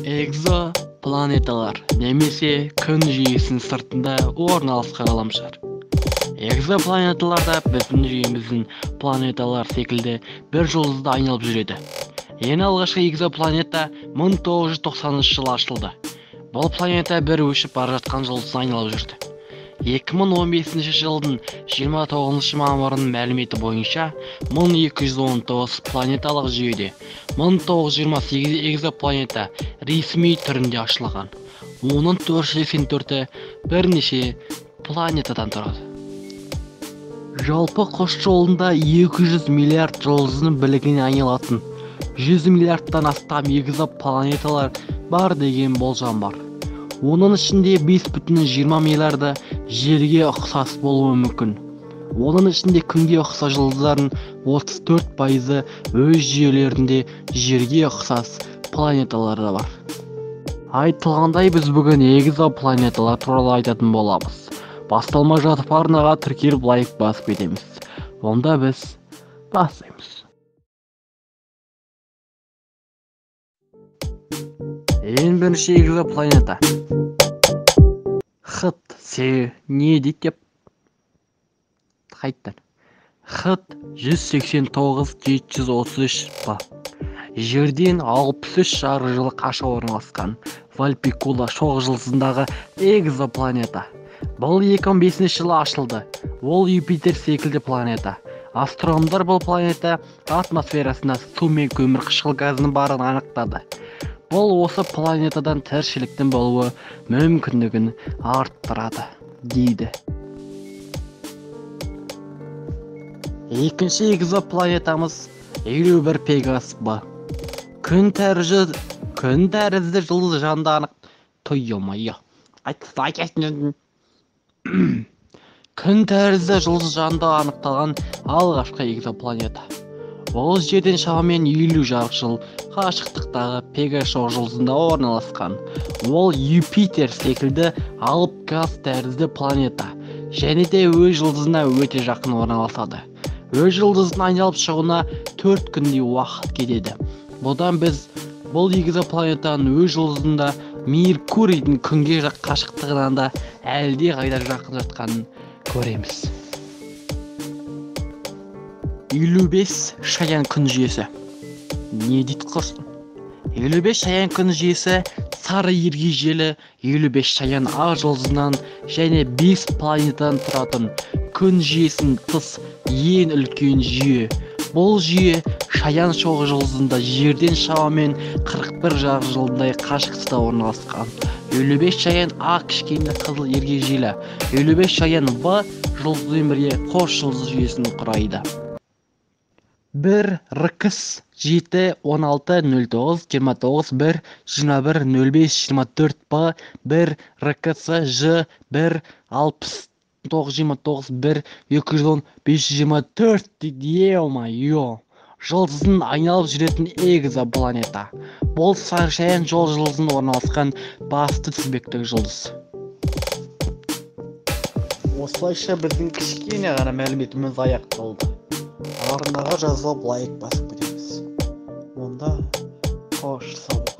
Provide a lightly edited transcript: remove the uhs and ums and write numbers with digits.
Экзопланеталар немесе күн жүйесінің сыртында орналасқан ғаламшар. Экзопланеталарда біздің жүйеміздің планеталар секілді бір жұлдызды айналып жүреді. Ең алғашқы экзопланета 1990 жылы ашылды. Бұл планета бір өшіп бара жатқан жұлдызды айналып жүрді. 2015 жылдың 29 мамырының мәліметі бойынша 1219 планеталық жүйеде 1928 экзопланета ресми түрінде ашылған. Оның 484-і бірнеше планетадан тұрады. Жалпы құс жолында 200 миллиард жұлдыздың білігіне айналатын 100 миллиардтан астам экзопланеталар бар деген болжам бар. Оның ішінде 5,20 миллиарды жерге ұқсас болуы мүмкін. Оның ішінде күнге ұқсас жұлдыздардың 34% өз жүйелерінде жерге ұқсас планеталар да бар. Айтылғандай, біз бүгін экзопланеталар туралы айтатын боламыз. Басталмай жатып арнаға тіркеліп лайк басып кетеміз. Онда біз бастаймыз. Ең бірінші экзопланета. Хыт, не дейді деп? Қайттан. Хыт 189-733 ба. Жерден 63 жарық жылы қаша орналасқан Вальпикула шоқжұлдызындағы экзопланета. Бұл 2005 жылы ашылды. Ол Юпитер секілді планета. Астрономдар бұл планета атмосферасында су мен көмірқышқыл газының барын анықтады. Бұл осы планетадан тіршіліктің болуы мүмкіндігін арттырады, дейді. Екінші экзопланетамыз 51 Пегас ба. Күн тәрізді жұлдыз жанында анық тойымайы. Күн тәрізді жұлдыз жанында анықталған алғашқы экзопланета. Ол жерден шамамен 50 жарық жыл қашықтықтағы Пегас шоқжұлдызында орналасқан. Ол Юпитер секілді алып газ тәрізді планета, және де өз жұлдызына өте жақын орналасады. Өз жұлдызын айналып шығуына 4 күндей уақыт кетеді. Бұдан біз бұл экзопланетаның өз жұлдызында Меркурийдің күнге қашықтығынан да әлде қайда жақын жатқанын көреміз. 55 шаян күн жүйесі. Не дейді құрсын? 55 шаян күн жүйесі сары ергежейлі 55 шаян ақ жұлдызынан және 5 планетадан тұратын күн жүйесінің тыс ең үлкен жүйе. Бұл жүйе шаян шоқжұлдызында жерден шамамен 41 жарық жылдай қашықтықта орналасқан. 55 шаян ақ кішкене қызыл ергежейлі 55 шаян В жұлдызымен бірге қос жұлдыз жүйесін құрайды. 1 РКС 7 16 09 29 1 21 05 24 Б 1 РКС Ж 1 69 29 1 210 524 дейді. Жұлдыздың айналып жүретін экзопланета. Бұл шаян жұлдызында орналасқан басты тізбектегі жұлдыз. Осылайша біздің кішкене ғана мәліметіміз аяқталды. Арнаға жазылып лайк басып кетеміз. Онда қош сау.